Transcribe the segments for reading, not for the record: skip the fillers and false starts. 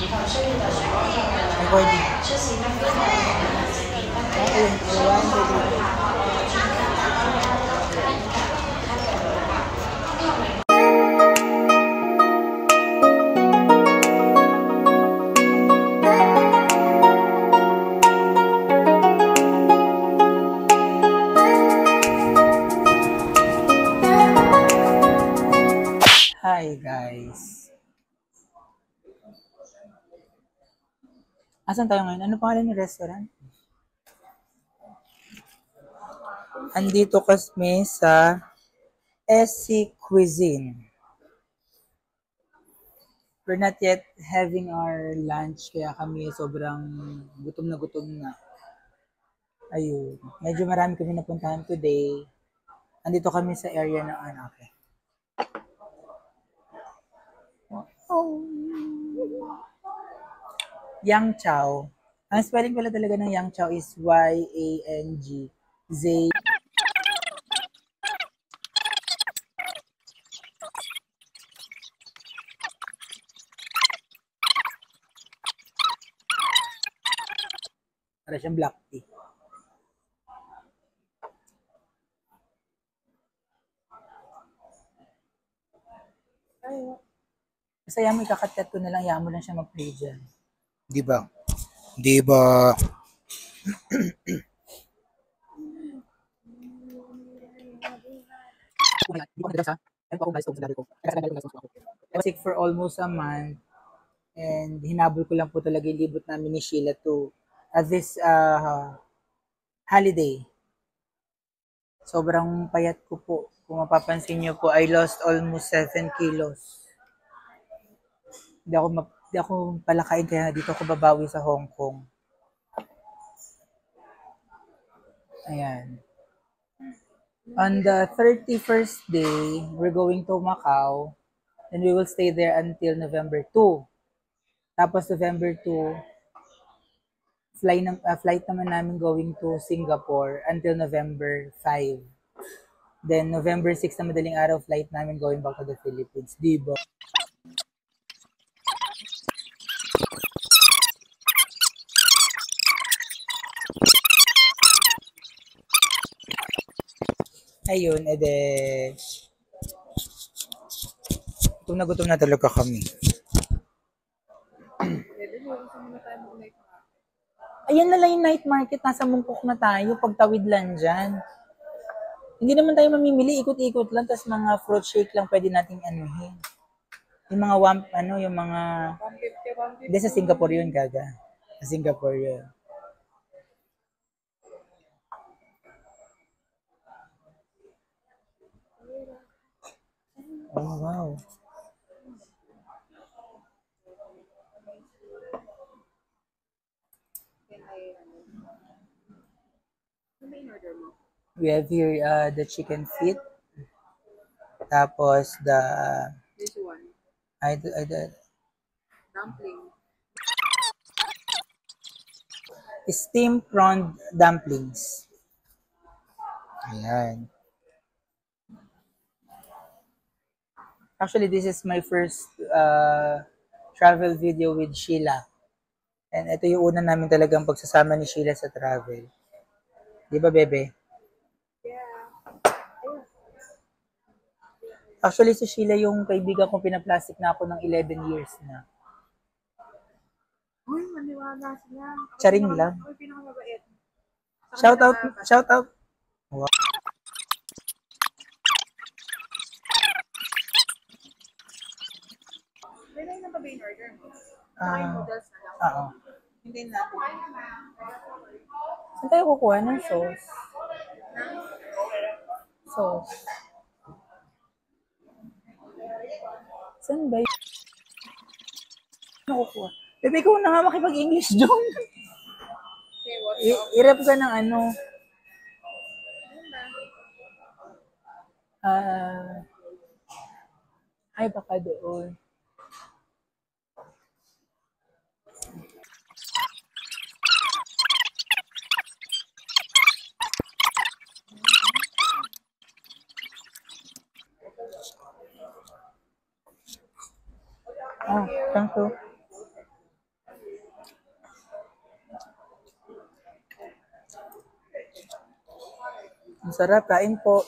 Recording. Okay, one, two, three. Hi guys. Asan tayo ngayon? Ano pangalan ng restaurant? Andito kami sa SC Cuisine. We're not yet having our lunch kaya kami sobrang gutom na gutom na. Ayun. Medyo marami kami napuntahan today. Andito kami sa area ng anak. Oh. Yang Chow. Ang spelling pala talaga ng Yang Chow is Y-A-N-G. Z. Para siyang black tea. Basta yan mo, ikakat-cut ko na lang, yan mo lang siya mag-play dyan. Di ba? Di ba? Sick for almost a month and hinabol ko lang po talaga yung libot namin ni Sheila to this holiday. Sobrang payat ko po. Kung mapapansin nyo po, I lost almost 7 kilos. Hindi ako palakain kaya dito ako babawi sa Hong Kong. Ayan. On the 31st day, we're going to Macau and we will stay there until November 2. Tapos November 2, flight naman namin going to Singapore until November 5. Then November 6 na madaling araw flight namin going back to the Philippines. Diba? Ayun, ede gutom na talaga kami. Ayan na lang yung night market. Nasa Mungkok na tayo. Pagtawid lang dyan. Hindi naman tayo mamimili. Ikot-ikot lang. Tapos mga fruit shake lang pwede nating anuhin. Yung mga yung mga... Hindi, sa Singapore yun, gaga. Sa Singapore yun. Oh, wow. We have here the chicken feet. Tapos the... This one. Dumpling. Steamed prawn dumplings. Ayan. Actually, this is my first travel video with Sheila. And ito yung una namin talagang pagsasama ni Sheila sa travel. Di ba, bebe? Yeah. Actually, si Sheila yung kaibigan kong pinaplastic na ako ng 11 years na. Uy, maniwala sila. Charing lang. Uy, pinakamabait. Shout out, shout out. Wow. Pwede na ba yung order mo? Saka yung noodles na lang. Oo. Hindi natin. Saan tayo kukuha ng sauce? Sauce. Saan ba yun? Ano kukuha? Bebe, ikaw na nga makipag-English doon. I-rep ka ng ano. Ay, baka doon. Oh, thank you. Ang sarap, kain po.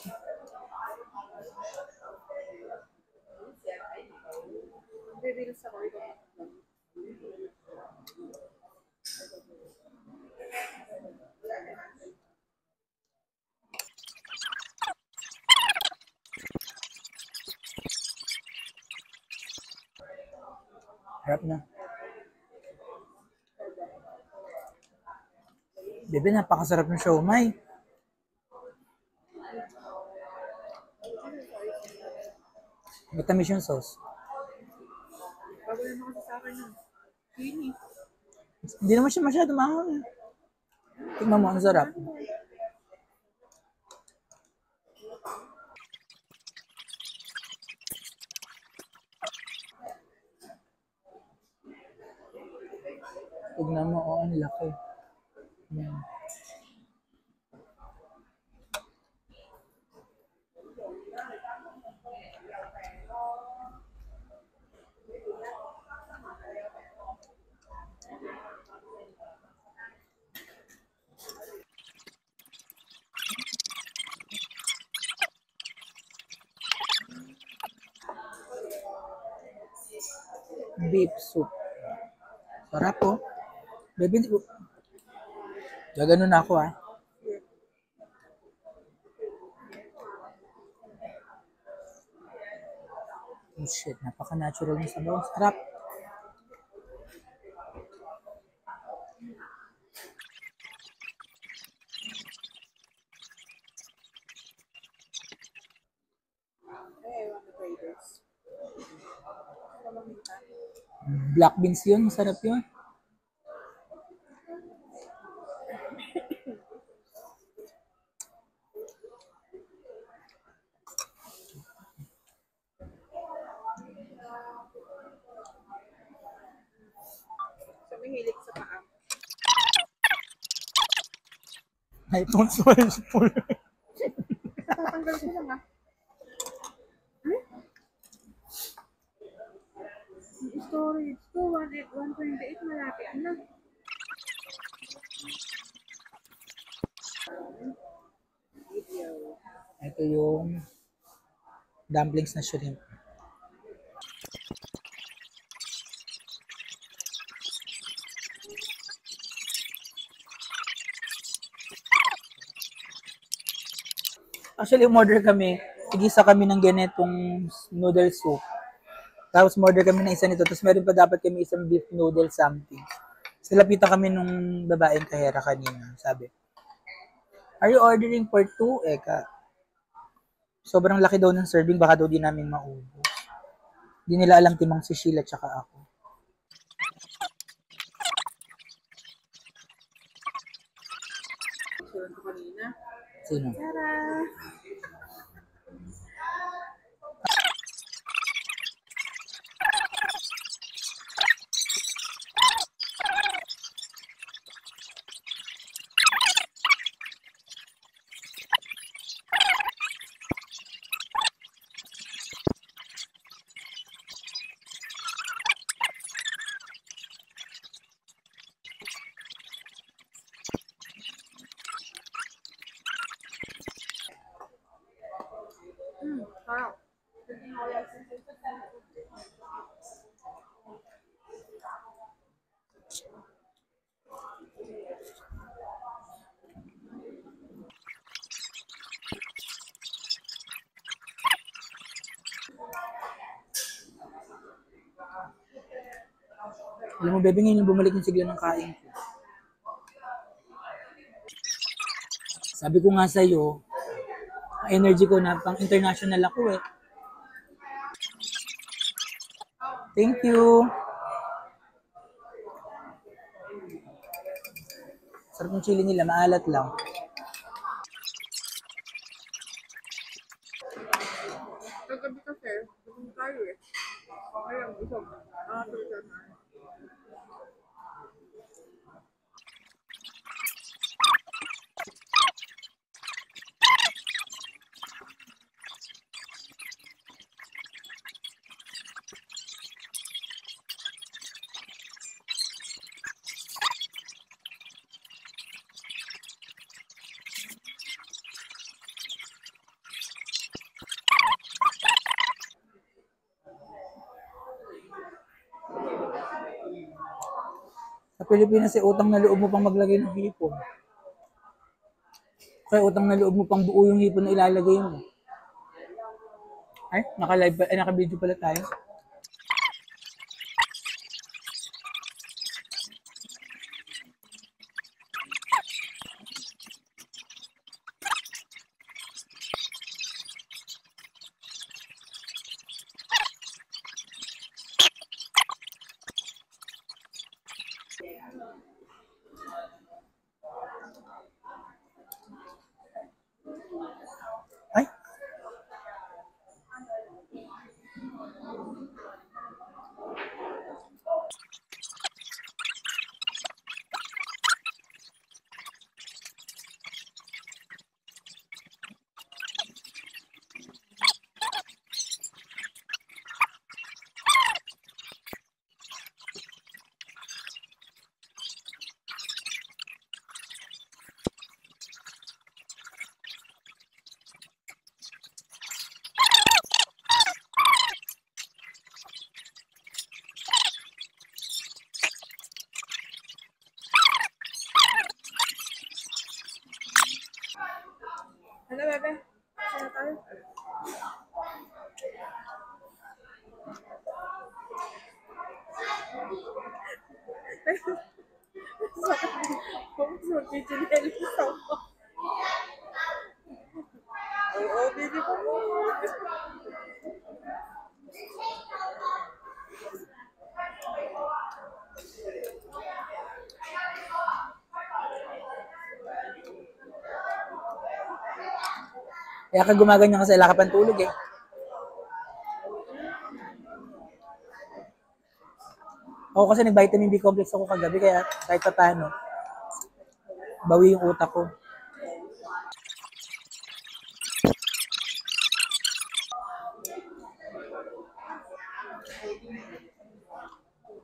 Harap na. Bebe, napakasarap ng siomay. Matamis yung sauce. Hindi naman siya masyado mahal. Tingnan mo, ang sarap. Tingnan mo, oh, ang laki. Yan. Beef soup. Sarap po. Bebe, gaganon ako ah. Oh shit, napaka-natural ng sabaw. Sarap. Black beans yun, masarap yun. Ay, don't swallow full. Tatanggal ko lang ah. Yung storage ko, 128 malapit na. Ito yung dumplings na shrimp. Actually, umorder kami. Tigisa kami ng ganitong noodle soup. Tapos umorder kami ng isa nito. Tapos meron pa dapat kami isang beef noodle something. Silapitan kami nung babaeng kahera kanina. Sabi, are you ordering for two? Eka, sobrang laki daw ng serving. Baka daw di namin maubos. Di nila alam timang si Sheila tsaka ako. Sulan ko kanina. Sino? Tara! Sarap. Alam mo, bebe, ngayon bumalik yung sigla ng kain ko. Sabi ko nga sa'yo, ang energy ko na pang international ako eh. Thank you. Sarap ng chili nila, maalat lang. Kagabi kasi, gutom tayo eh. Ayun, gutom. Tulad na. Sa Pilipinas, utang na loob mo pang maglagay ng hipon. Kaya utang na loob mo pang buo yung hipon na ilalagay mo. Ay, naka-live pa, naka-video pala tayo. Ay, Ano, bebe? Saan na tayo? Kung mag-chinelis ako. Oo, baby ko mo. kaya ka gumaganyan kasi wala ka pang tulog eh. Ako kasi nag-vitamin B complex ako kagabi, kaya kahit pa paano, bawi yung utak ko.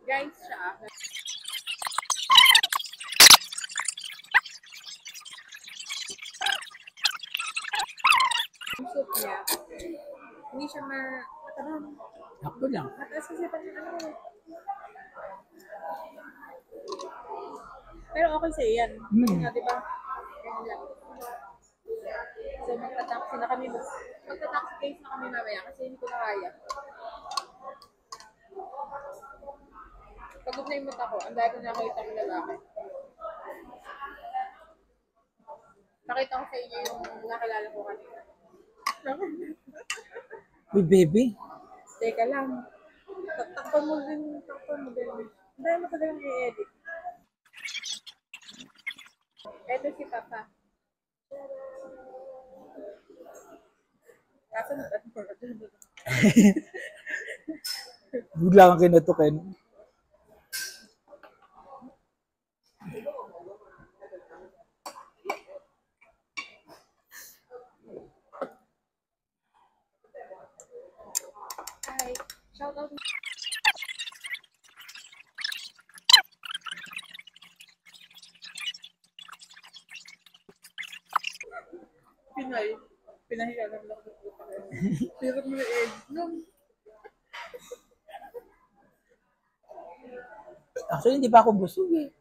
Guys, siya. Yung soup niya, hindi siya matabang. Sakto lang. Mataas kasi pag ano. Pero okay sa'yo yan. Nga, di ba? Yan lang. So, magta-taxi na kami. Magta-taxi case na kami mamaya kasi hindi ko na kaya. Pagod na yung mata ko, ang dahil ko nakakita ng lalaki. Nakita ko sa inyo yung nakilala ko kanina. Uy, baby. Teka lang. Takpan mo din. Dahil matagal yung i-edit. Eto si Papa. Kaso Bigla kang kinutukin. Hi. Shout out. Pinay. Pinahiya lang lang ng puta ko. Pero mo na-edit. No. Actually, hindi pa ako busog eh.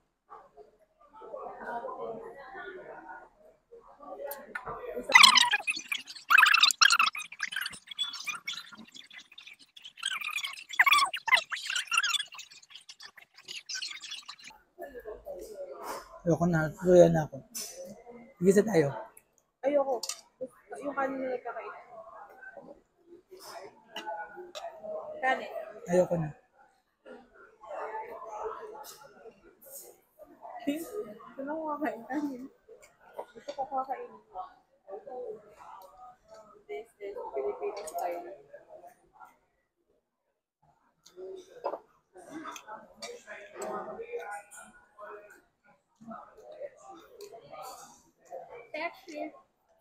Ayoko na, tuloy na ako. Sige sa tayo. Ayoko. Yung kanin na nagkakain. Kanin. Ayoko na. Saan ako kakain kanin? Gusto ko kakain. This is Filipino style. Sexy.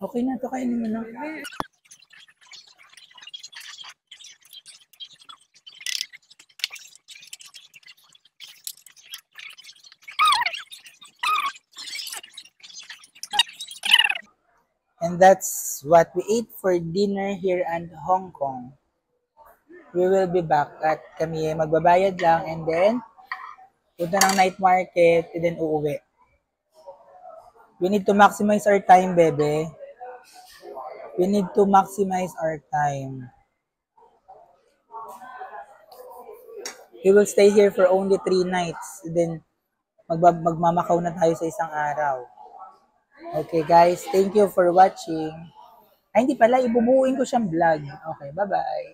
Okay na to, kainin mo na. And that's what we ate for dinner here in Hong Kong. We will be back at kami magbabayad lang and then punta ng night market, and then uuwi. We need to maximize our time, bebe. We need to maximize our time. We will stay here for only 3 nights. Then, magmamakaw na tayo sa isang araw. Okay, guys. Thank you for watching. Ay, hindi pala. Ibubuuin ko siyang vlog. Okay, bye-bye.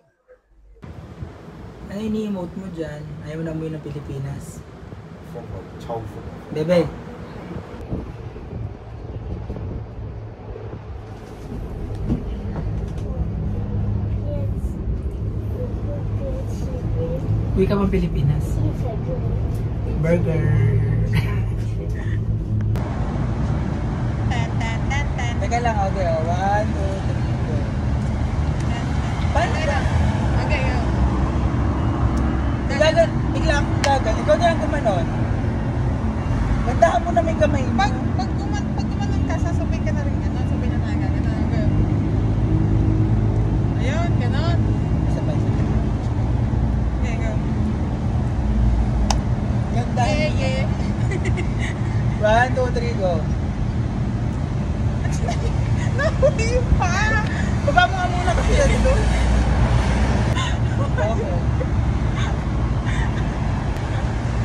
Ano ini-emote mo dyan? Ayaw mo na umuwi ng Pilipinas. Bebe. Uwi ka bang Pilipinas? Burger. Teka lang, okay. 1, 2, 3, go. Paano ka? Okay, go. Bigla akong gagan. Ikaw na lang kumanon. Gandahan mo na may kamay mo. Pag gumanon ka, sasabay ka na rin. Ganon, sabay na naga. Ganon, go. Ayun, ganon. Sabay. Okay, go. Gandahan. Yeah. 1, 2, 3, go. Nahuli pa! Baba mo nga muna kasi yan ito. Okay.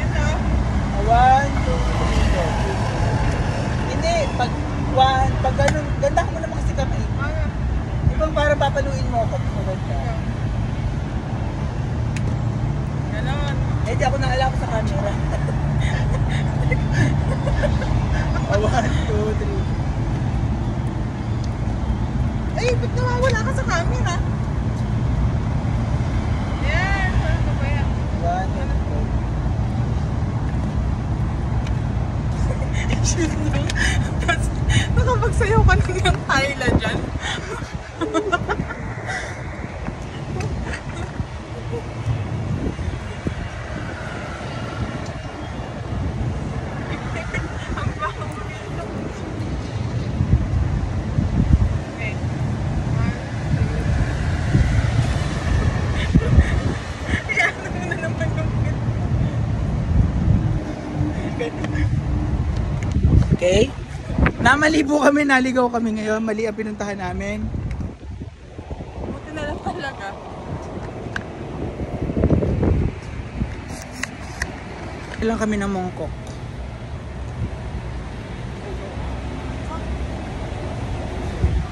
Ito. 1, 2, 3, go. Hindi, pag ganun, gandahan mo naman kasi kamay. Ibang parang papaluin mo ako. Sunod ka. Ganon. Eh, di ako naalala ko sa camera. 1, 2, 3. Ay, ba't nawawala ka sa camera? Yan, ano ba yan? 1, 2, 3. Nakapagsayaw ka ng yung Thailand dyan. Okay? Namalibo kami, naligaw kami ngayon. Mali ang pinuntahan namin. Buti na lang talaga. Ilang kami ng Mongkok.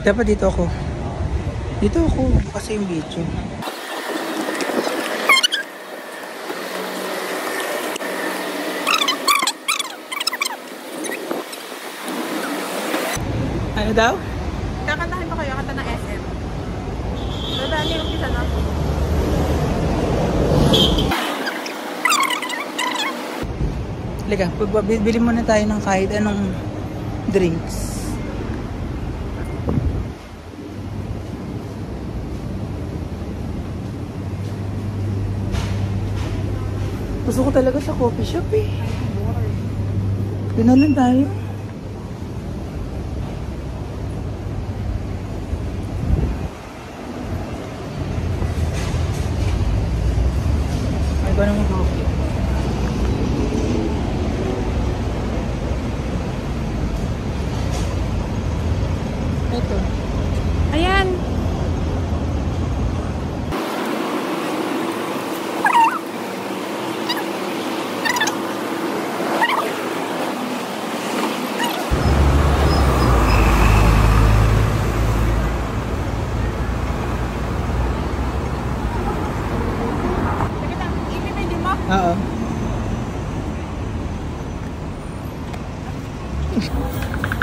Dapat dito ako. Dito ako. Kasi yung video. Ano daw? Kakantahin pa kayo, kanta ng SM. Dadaan yung umpisa na. Halika, bili muna tayo ng kahit anong drinks. Gusto ko talaga sa coffee shop eh. Doon na lang tayo. Ay ba naman coffee? Ito. Ayan! Oo.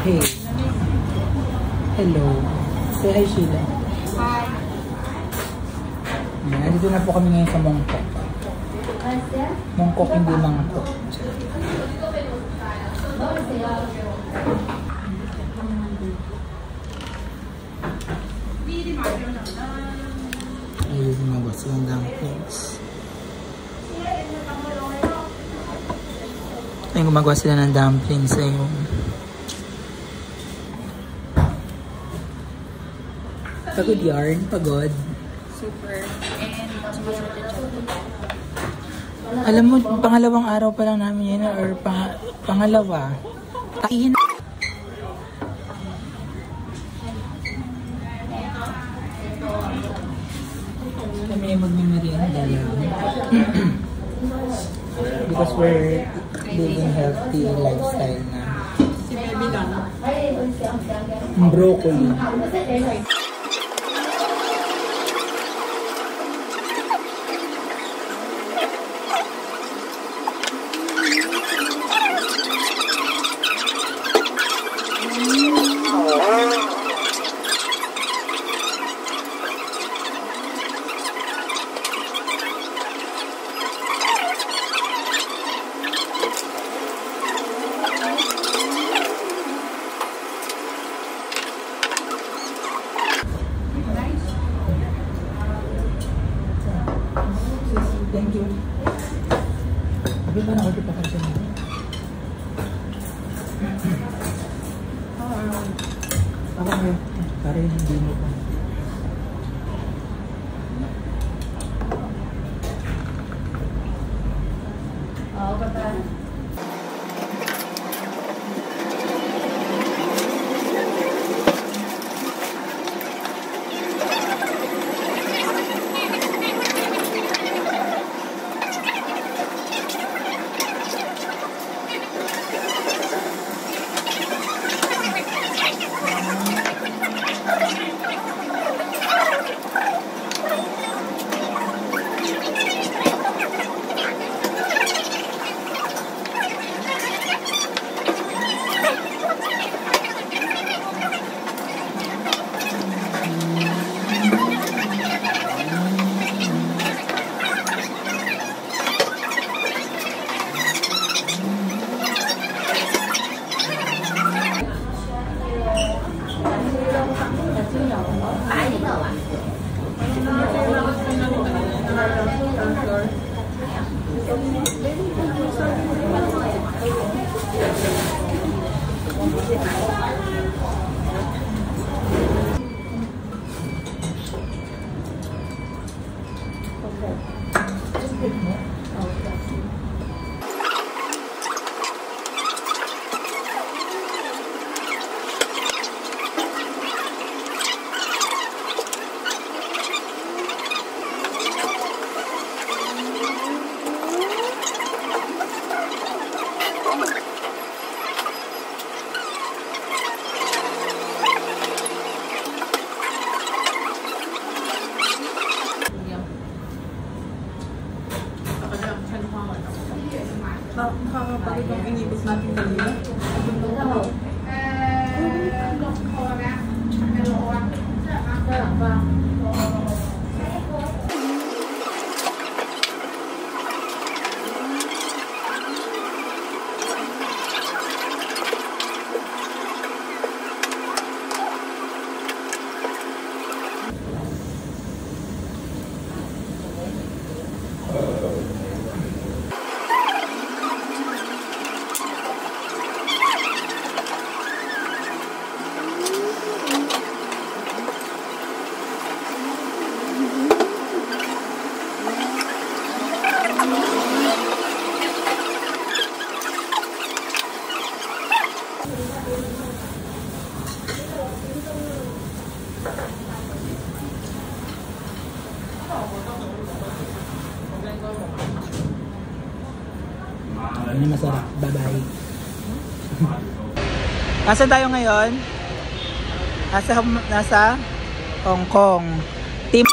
Hey. Hello. Say hi, Sheila. Hi! Nandito na po kami ngayon sa Mongkok. Mongkok, hindi Mangkok. Ayun yung mga boss yung dumplings. Ayun, gumagawa sila ng dumplings. Ayun. Pagod yarn, pagod. Super. And sumasunod na siya. Alam mo, pangalawang araw pa lang namin yan or pangalawa. Taihin kami magmimerienda lang. Because we're living healthy lifestyle na. Si baby lang. Broccoli. Thank you. Abi pa na ako pa kasi. Ako ngayon, pare hindi mo pa. Oo, bata. Nakakapagod ang inibot natin kanina. Ano masarap. Bye-bye. Nasaan tayo ngayon? Nasa Hong Kong. Team.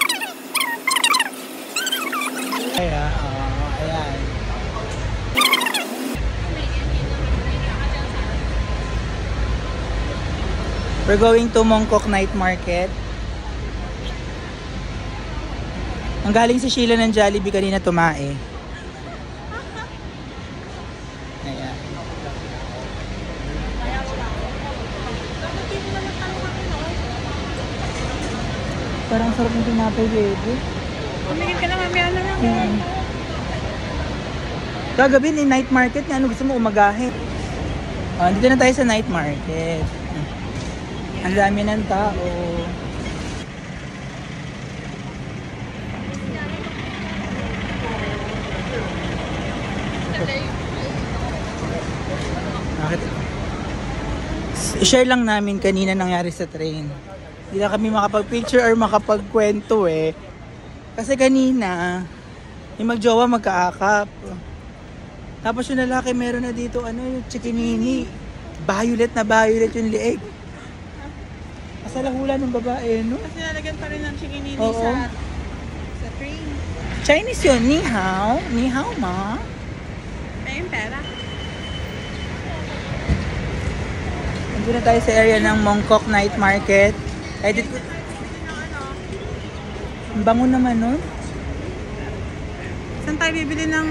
Ayan. Ayan. We're going to Mongkok Night Market. Ang galing si Sheila ng Jollibee kanina tumae. Ayan. Parang sarap ng tinapay, baby. Tumigil ka na, mamaya na lang. Kagabi ni night market nga, ano gusto mo umagahin? Oh, dito na tayo sa night market. Ang dami ng tao. share lang namin kanina nangyari sa train. Hindi na kami makapag-picture or makapagkwento eh. Kasi kanina, yung magjowa magkaakap. Tapos yung lalaki meron na dito yung chikinini. Violet na violet yung lieg. Masalahulan ng babae, no? Kasi nalagyan pa rin ng chikinini Oo. sa train. Chinese yun, ni hao. Ni hao ma. Kaya yung pera. Nandun na tayo sa area ng Mongkok Night Market. Edit ko. Ang bango naman nun. Saan tayo bibili ng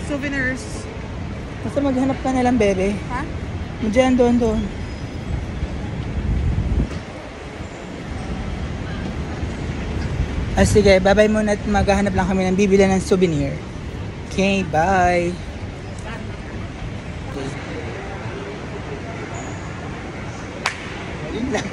souvenirs? Basta maghanap ka na lang, bebe. Ha? Diyan, doon. Sige, bye-bye muna at maghahanap lang kami ng bibili ng souvenir. Okay, bye. Okay. Yun lang.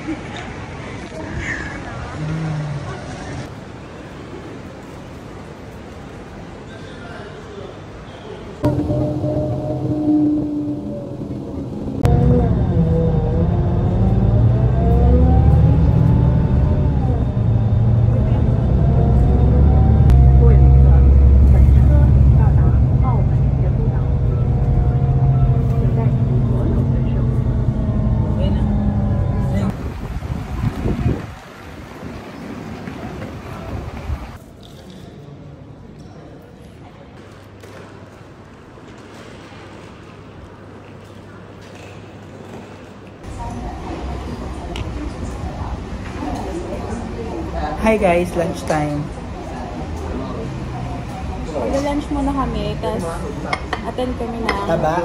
Okay na. Hi guys, lunchtime. Mag-lunch muna kami, tapos attend kami na. Taba?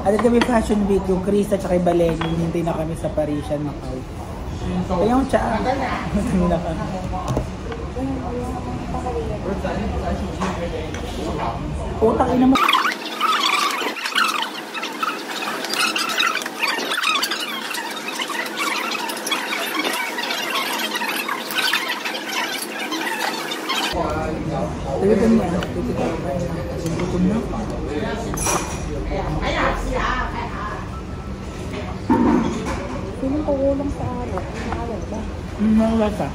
At kami Fashion Week, yung Chris at saka yung Baleni, hintay na kami sa Parisian, Macau. Kaya yung tsaa. Hintay na kami. Utak ina mo. Talagang na. Gutom na. Feeling ko kulang sa alat. Maalat ba? Nalata.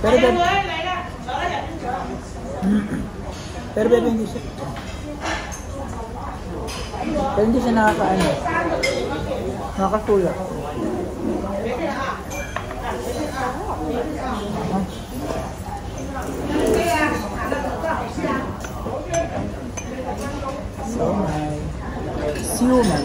Tayo na pagkakataon. Pero bebe, hindi siya. Pero hindi siya nakakaano. Nakakatulak. So nice. Siomay.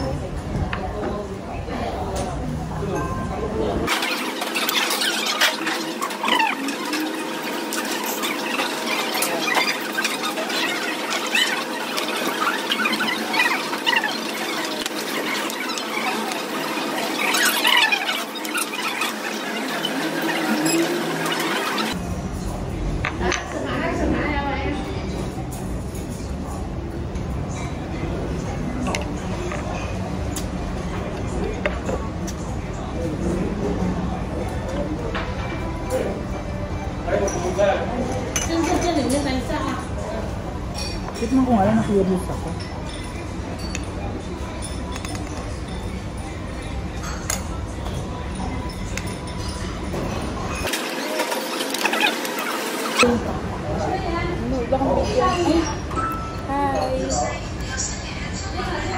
Tikman ko nga lang, na-curious ako. Wala akong video. Hi!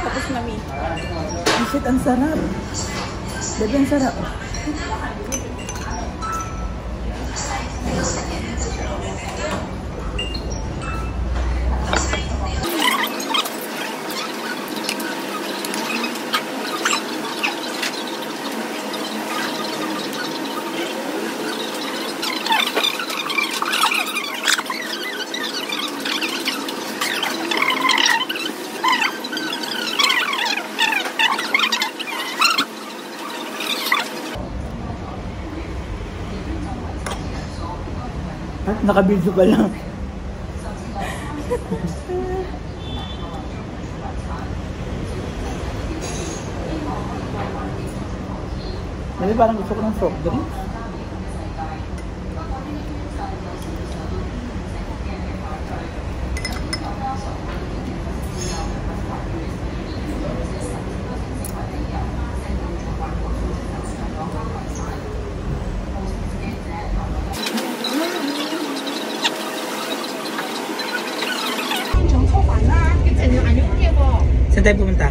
Tapos mami. Ang shit, ang sarap. Baby, ang sarap. Nakabidyo pa lang. Dali, parang gusto ko ng soft drink. Saan tayo pumunta?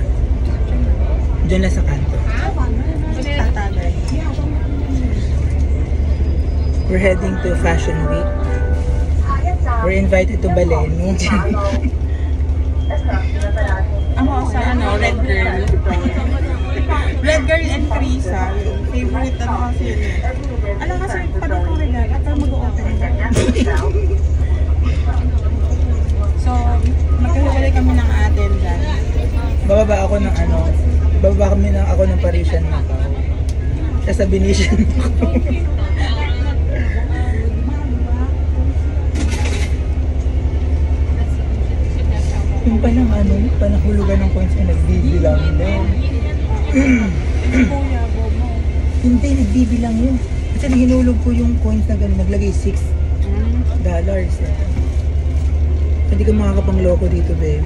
Diyan na sa kanto. We're heading to Fashion Week. We're invited to Baleni. Ako sa Red Girl. Red Girl and Krisa. Favorite kasi yun. Alam kasi, paano kong regalo? At mag-o-open. So, magkahiwalay kami ng attendance. Bababa ako ng bababa kami ng ako ng Parisian Macau. Siya sa Venetian Macau. Yung panahulugan ng coins ay nagbibilang din. Hindi, nagbibilang yun. Kasi hinulog ko yung coins na gano'n, naglagay $6. Hindi ka makakapangloko dito, babe.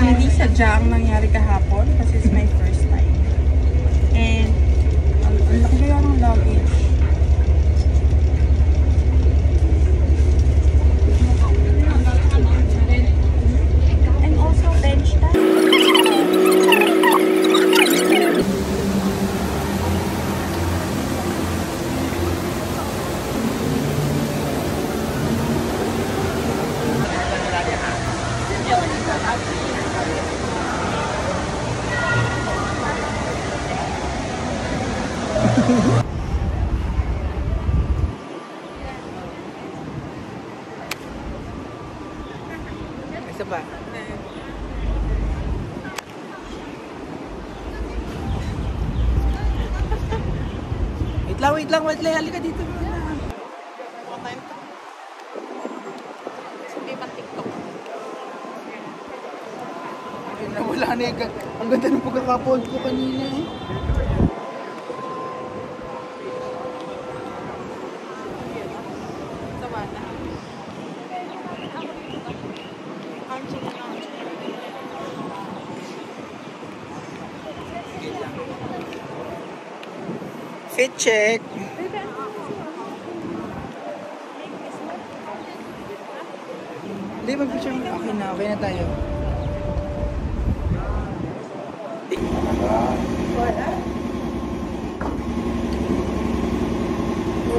Hindi sadyang nangyari kahapon kasi it's my first time. And ang laki kaya ng luggage. And also bench time. Isa pa. Wait lang, halika dito. Wala na yung ang ganda ng pagkakapold ko kanina eh. Fit check. Hindi, mag-picture mo. Okay na tayo.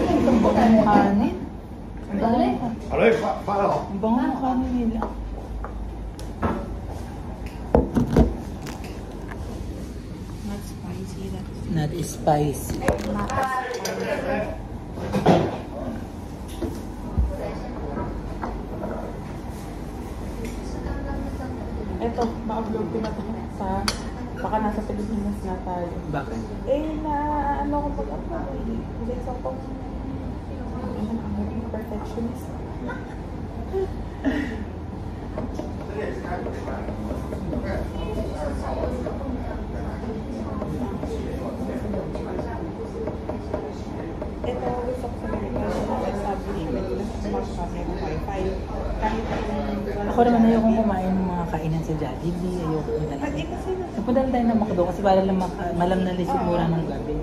Ang bango ng kanin. Ang bango ng kanin nila. Not spicy. Not spicy. Eto, ma-upload ko na ito sa baka nasa Pilipinas na tayo. Bakit? Ano kung pag-upload hindi sa akong perfectionist. Ito, gusto ko sa Amerika, establishment na mag-camera wifi. Kahit Ako naman ayokong kumain ng mga kainan sa Jollibee. Ayoko na talaga. Napunta tayo ng McDo kasi para lang malam na lisip mura ng gabi.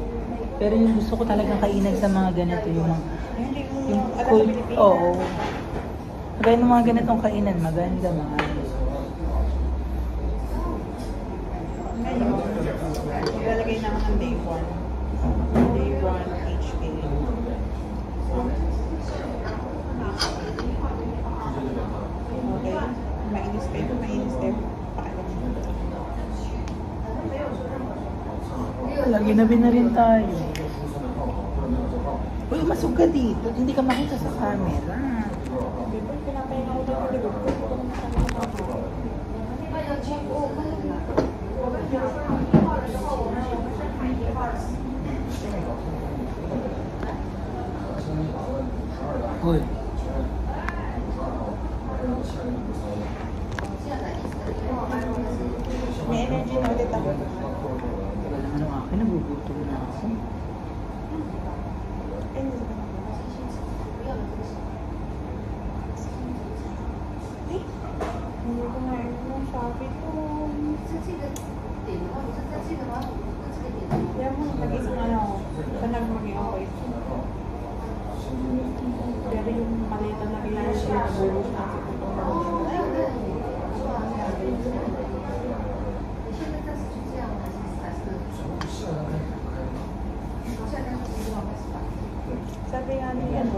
Pero yung gusto ko talagang kainan sa mga ganito, yung Hindi mo yung alam sa cool, Pilipinas. oo. Kaya ng mga ganitong kainan, maganda mga. Ngayon, ilalagay naman ng day 1. Day 1 HK. Okay. Mainis kayo. Mainis kayo. Paalam. Lagi na rin tayo. Uy, masog ka dito. Hindi ka makita sa camera. Diba, pinapahinga ko dito. Diba? Hoy. May energy na ulit ako. Wala naman akin, nagugutom na ako. Ay, hindi ba? Ay, hindi ko na yung Shopee ko. Kaya mo, mag-isang ano, sana maging okay. Pero yung malita na kailangan siya nabulog na sa sabi nga ni ano,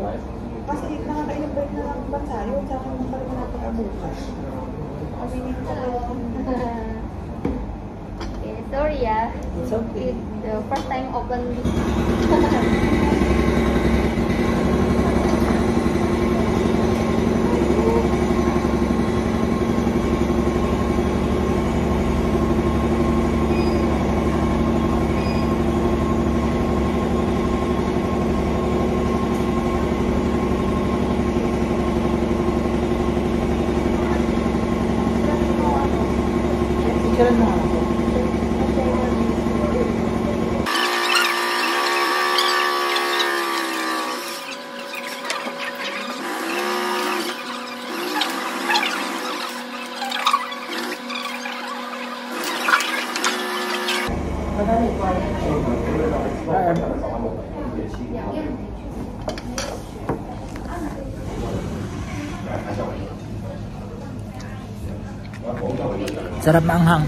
kasi nakakailang balik na lang ang bansa yun, sa akin mo pa rin napag-abutan. Sabi niya ko Sorry, It's okay. the first time open. Picturean mo ako. Sarap maanghang.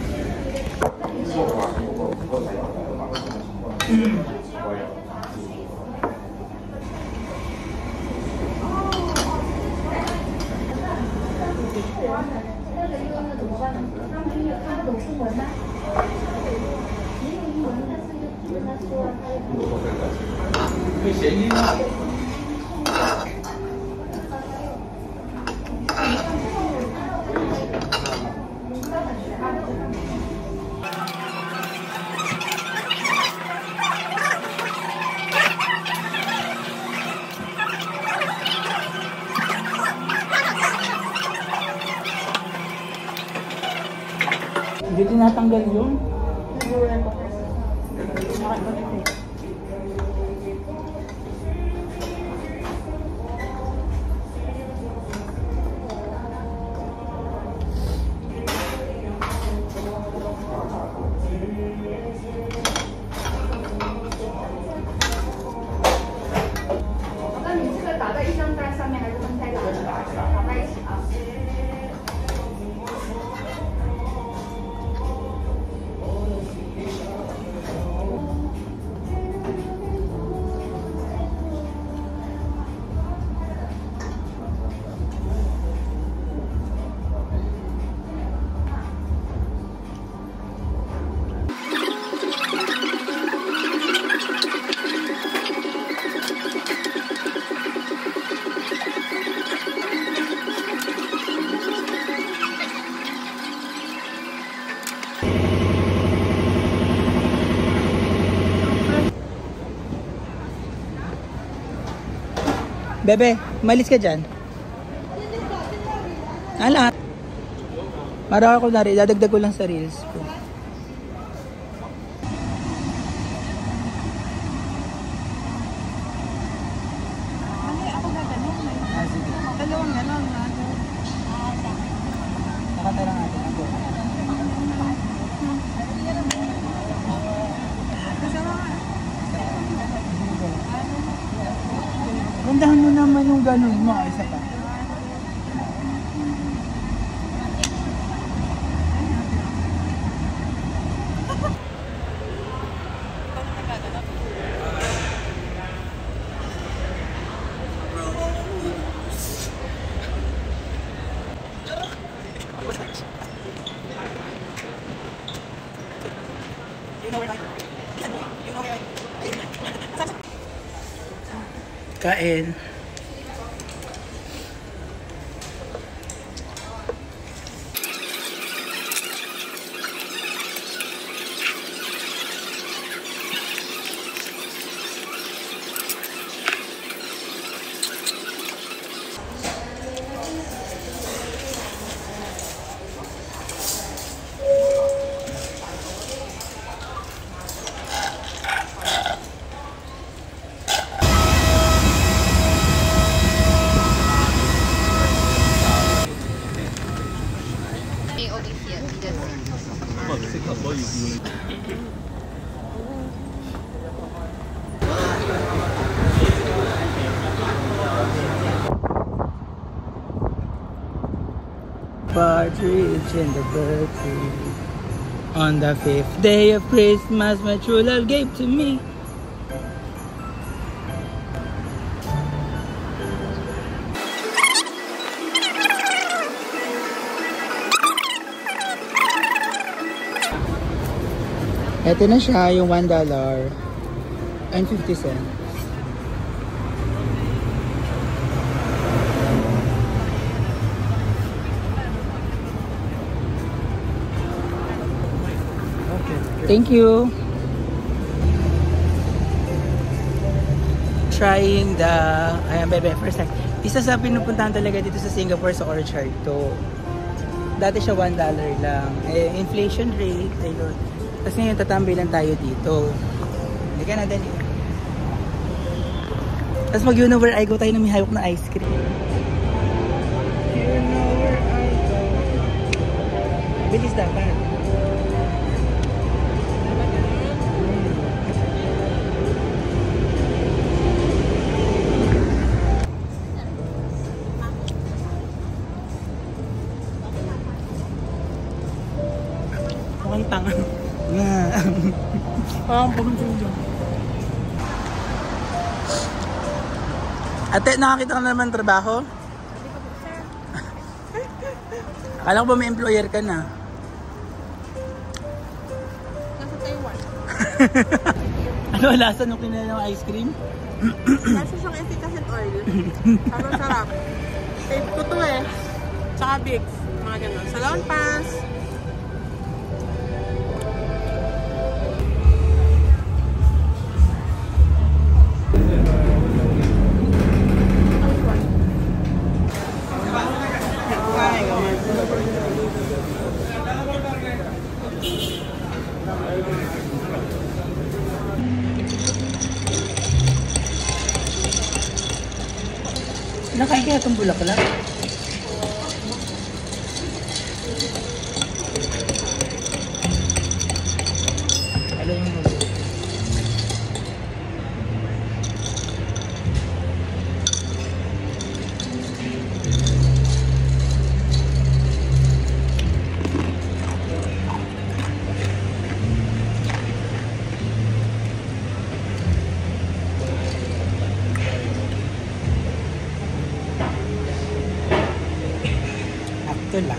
Hindi tinatanggal yun. Bebe, malis ka dyan. Ala. Para ako na rin, dadagdag ko lang sa reels ko. Mali, ako na ganun. Sige. Dalawang ganun. Nakatara natin ako. Kasama nga. Bandahan mo naman yung ganun mo. Isa pa. Kain. Partridge in the bird tree. On the 5th day of Christmas, my true love gave to me. Ito na siya, yung $1 and 50 cents. Thank you. Trying the, ayan bebe, first time. Isa sa pinupuntahan talaga dito sa Singapore sa Orchard to. Dati siya $1 lang. Eh, inflation rate, ayun. Tapos ngayon tatambay lang tayo dito. Hindi ka na dali. Tapos mag you know where I go tayo na may hawak na ice cream. You know where I go. Bilis dapat. Mukhang tanga. Parang pagkakas dyan. Ate, nakakita ka na naman trabaho? Akala ko ba may employer ka na? Nasa Taiwan. Ano lasa nung kinala ng ice cream? Nasa siyang efficacy oil. Sobrang sarap. Tape ko to eh. Tsaka Biggs. Mga ganun. Salon pass. Nakain kaya itong bulaklak? Alam mo mo. Ito lang.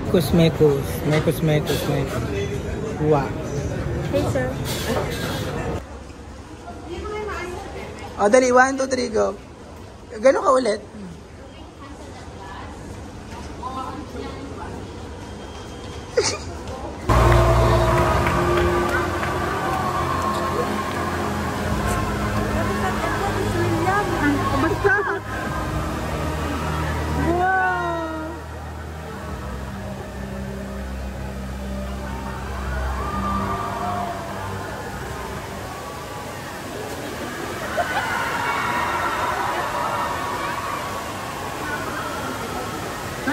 Cosmecos. May cosmecos. Wow. Hey, sir. O, dali. 1, 2, 3, go. Gano'n ka ulit?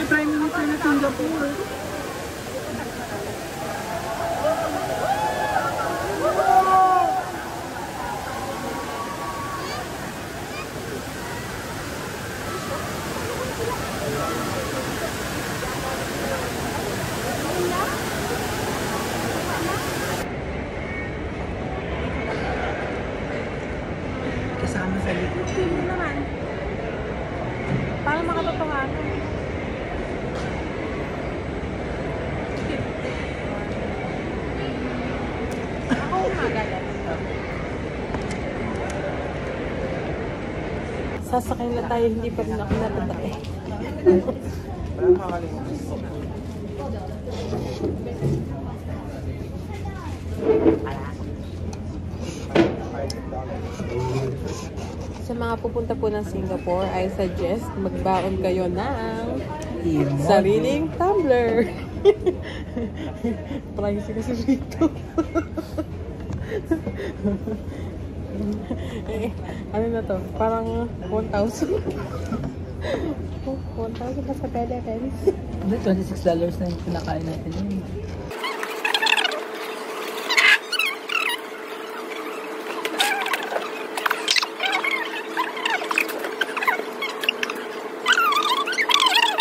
Prime Minister na Singapore. Kasama sa likod. Hindi naman. Para makatotohanan. Ako umagala. Sasakay na tayo, hindi pa rin ako natatay. Sa mga pupunta po ng Singapore, I suggest magbaon kayo ng sariling tumbler. Price kasi rito. Ano na to? Parang 1,000. 1,000 pa sa Philippines. $26 na yung pinakain natin yun.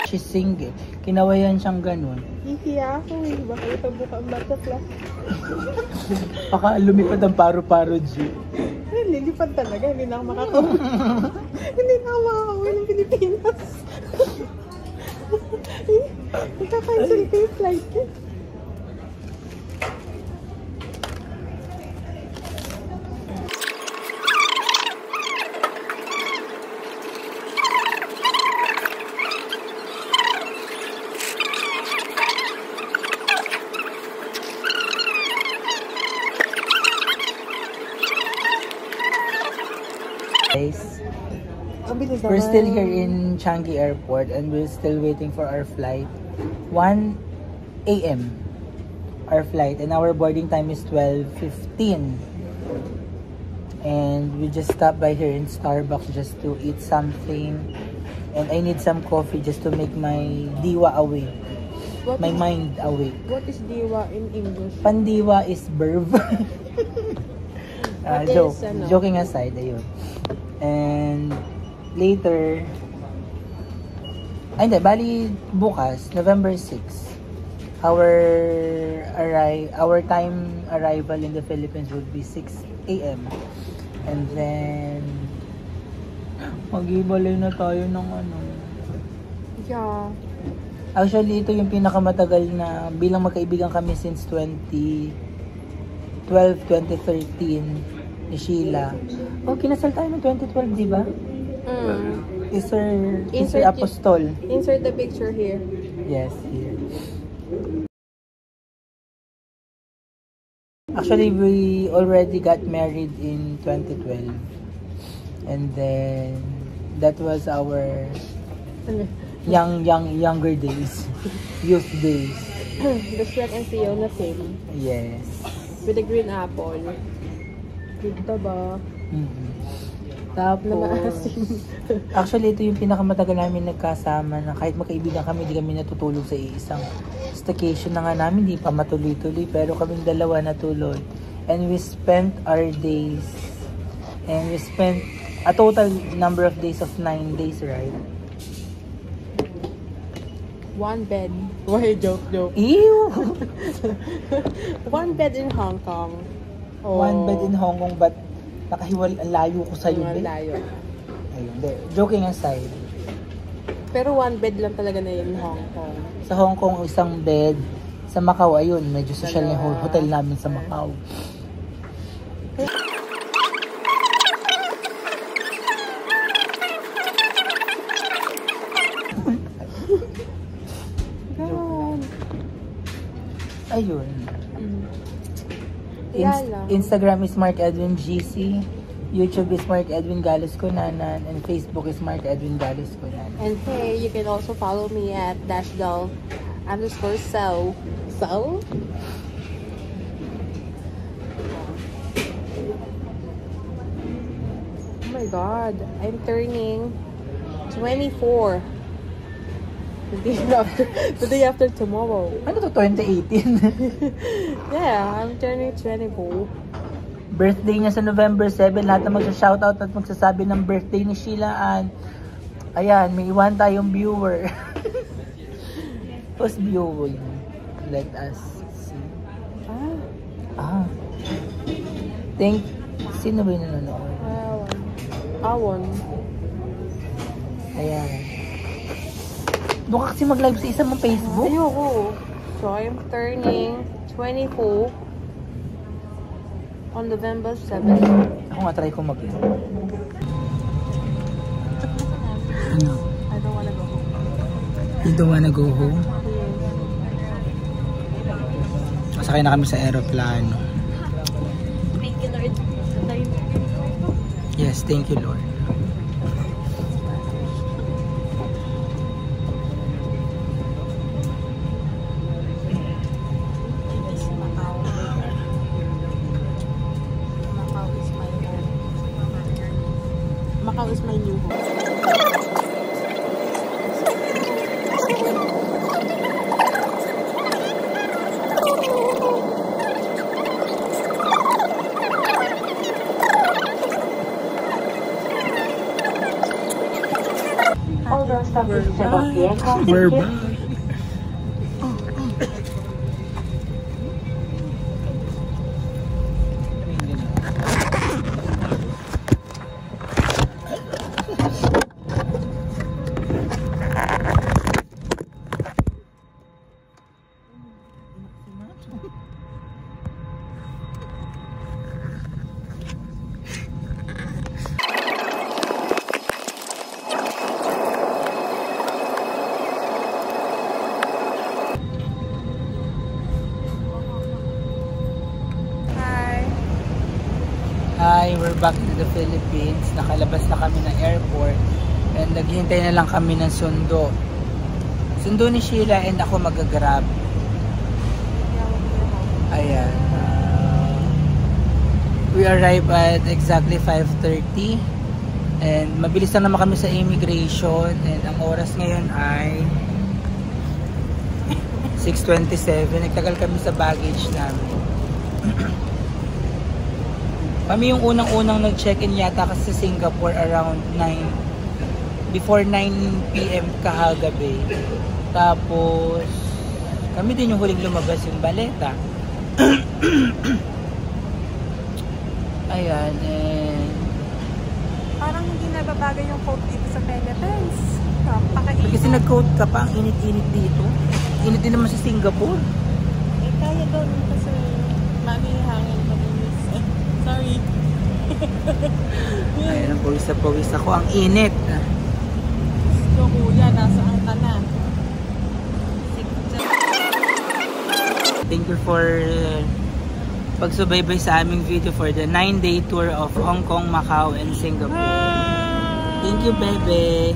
She's single. Kinawayan siyang ganun. Hihiya ako eh. Baka ito buka ang butterfly. Baka lumipad ang paro-paro, G. Lilipad talaga. Hindi na ako makakauwi. Hindi na ako makakauwi ng Pilipinas. Magka-cancel ko yung flight ko. Guys, Ang bilis we're naman. still here in Changi Airport and we're still waiting for our flight. 1 a.m. our flight and our boarding time is 12:15. And we just stopped by here in Starbucks just to eat something. And I need some coffee just to make my diwa awake. What My is- mind awake. What is diwa in English? Pandiwa is verb. What Joke. is, ano? Joking aside, ayun. And later, ay hindi, bali bukas, November 6, our time arrival in the Philippines would be 6 a.m. And then, mag-ibalay na tayo ng ano. Yeah. Actually, ito yung pinakamatagal na bilang magkaibigan kami since 2013 ni Sheila. Oh, kinasal tayo ng 2012, di ba? Is Sir Insert Apostol. Insert the picture here. Yes, here. Actually, we already got married in 2012. And then, that was our younger days. Youth days. The Shrek and Fiona thing. Yes. With the green apple. Ganda ba? Mhm. Tapos, Namaasim. actually, ito yung pinakamatagal namin nagkasama na kahit magkaibigan kami, di kami natutulog sa isang staycation na nga namin, di pa matuloy-tuloy, pero kaming dalawa natuloy. And we spent our days, and we spent a total number of days of 9 days, right? One bed. Why, joke. Ew! One bed in Hong Kong. Oh. One bed in Hong Kong, but nakahiwal, ang layo ko sa'yo, Ang be. layo. Ayun, de. Joking aside, Pero one bed lang talaga na yun in Hong Kong. sa Hong Kong, isang bed. Sa Macau, ayun, medyo social na yung Dalawa. hotel namin sa Macau. Ganon. Ayun. Kaya lang. Instagram is Mark Edwin GC. YouTube is Mark Edwin Galos Kunanan. And Facebook is Mark Edwin Galos Kunanan. And hey, you can also follow me at _so. So? Oh my god, I'm turning 24. The day after tomorrow. Ano to, 2018? Yeah, I'm turning 24. Birthday niya sa November 7. Lahat na magsha-shoutout at magsasabi ng birthday ni Sheila Ann. Ayan, may iwan tayong viewer. Who's viewing? Let us see. Sino ba yung nanonood? Awon. Ayan. Doon ka kasi mag-live sa isang mong Facebook? Ayoko. So, I'm turning 24 on November 7. Ako nga, try ko mag-live. Ano? I don't wanna go home. You don't wanna go home? Masakay na kami sa aeroplano. Thank you, Lord. Yes, thank you, Lord. Macau is my new home. We're back. Hi, we're back to the Philippines. Nakalabas na kami ng airport and naghihintay na lang kami ng sundo. Sundo ni Sheila and ako mag-grab. Ayan. We arrive at exactly 5:30 and mabilis lang naman kami sa immigration and ang oras ngayon ay 6:27. Nagtagal kami sa baggage namin. Kami yung unang-unang nag-check-in yata kasi sa Singapore around 9, before 9 PM kahagabi. Tapos, kami din yung huling lumabas yung baleta. Ayan, and... Parang hindi nababagay yung coat dito sa Philippines. Kasi nag-coat ka pa, ang init-init dito. Init din naman sa Singapore. Eh, kaya daw kasi mami hangin pa din. Sorry. Ayan, pawis na pawis ako. Ang init. So, kuya, nasaan ka na? Thank you for pagsubaybay sa aming video for the 9-day tour of Hong Kong, Macau, and Singapore. Thank you, bebe.